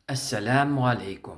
Assalamu alaikum.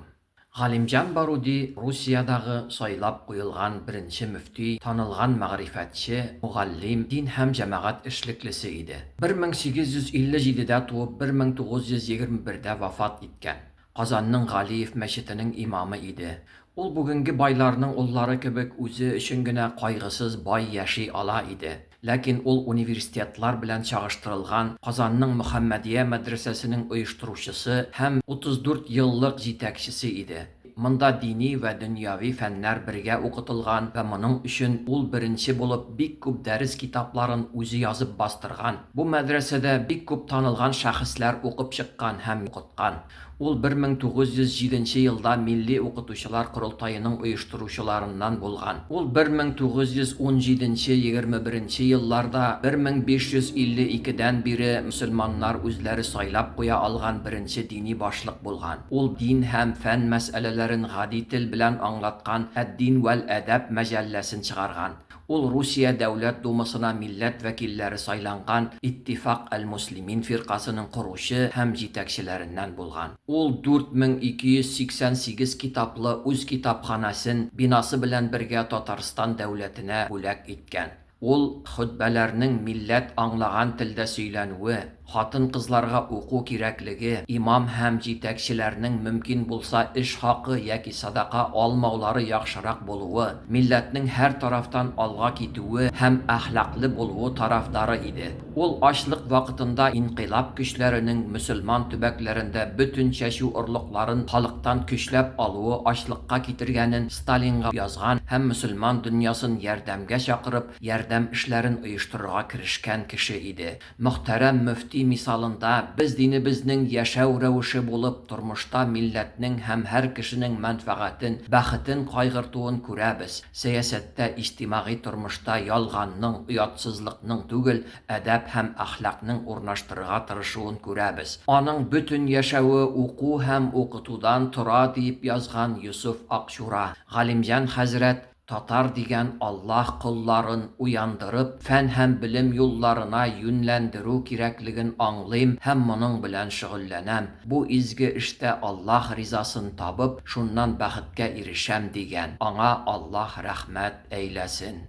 Галимҗан Баруди Русиядагы сайлап куелган беренче мөфти, танылган мәгърифәтче, мугаллим, дин һәм җәмәгать эшлеклесе иде. 1857дә туып, 1921дә вафат иткән. Казанның Галиев мәчетенең имамы иде. Ул бүгенге байларның уллары кебек үзе өчен генә кайгысыз бай яши ала иде. Ләкин ул университетлар белән чагыштырылган Казанның Мөхәммәдия мәдрәсәсенең оештыручысы һәм 34 еллык җитәкчесе иде. Монда дини вә дөньяви фәннәр бергә укытылган һәм моның өчен ул беренче булып бик күп дәрес китапларын үзе язып бастырган. Бу мәдрәсәдә бик күп танылган шәхесләр укып чыккан һәм укыткан. Ул 1907 елда Милли укытучылар корылтаеның оештыручыларыннан булган. Ул 1917-21 елларда 1552дән бире мөселманнар үзләре сайлап куя алган беренче дини башлык булган. Ул дин һәм фән мәсьәләләрен гади тел белән аңлаткан «Әд-дин вәл әдәб» мәҗәлләсен чыгарган. Ул Русия дәүләт думасына милләт вәкилләре сайланган Иттифак әл-Муслимин фиркасының коручы һәм җитәкчеләреннән булган. Ул 4288 китаплы үз китапханасын бинасы белән бергә Татарстан дәүләтенә бүләк иткән. Ул хутбәләрнең милләт аңлаган телдә сөйләнүе, хатын-кызларга уку кирәклеге, имам һәм җитәкчеләрнең мөмкин булса эш хакы яки садака алмаулары яхшырак булуы, милләтнең һәр тарафтан алга китүе һәм әхлаклы булуы тарафдары иде. Ул ачлык вакытында инкыйлаб көчләренең мөселман төбәкләрендә бөтен чәчү орлыкларын халыктан көчләп алуы ачлыкка китергәнен Сталинга язган һәм мөселман дөньясын ярдәмгә чакырып, ярдәм эшләрен оештырырга керешкән кеше иде. Мөхтәрәм мөфти мисалында без динебезнең яшәү рәвеше булып тормышта милләтнең һәм һәр кешенең мәнфәгатен, бәхетен кайгыртуын күрәбез. Сәясәттә, иҗтимагый тормышта ялганның, оятсызлыкның түгел, әдәп һәм әхлакның урнаштырырга тырышуын күрәбез. Аның бөтен яшәве уку һәм укытудан тора дип язган Юсуф Акчура. Галимҗан хәзрәт Татар дигән Аллаһ кулларын уяндырып, фән һәм белем юлларына юньләндерү кирәклеген аңлыйм һәм моның белән шөгыльләнәм. Бу изге эштә Аллаһ ризасын табып, шуннан бәхеткә ирешәм дигән. Аңа Аллаһ рәхмәт әйләсен.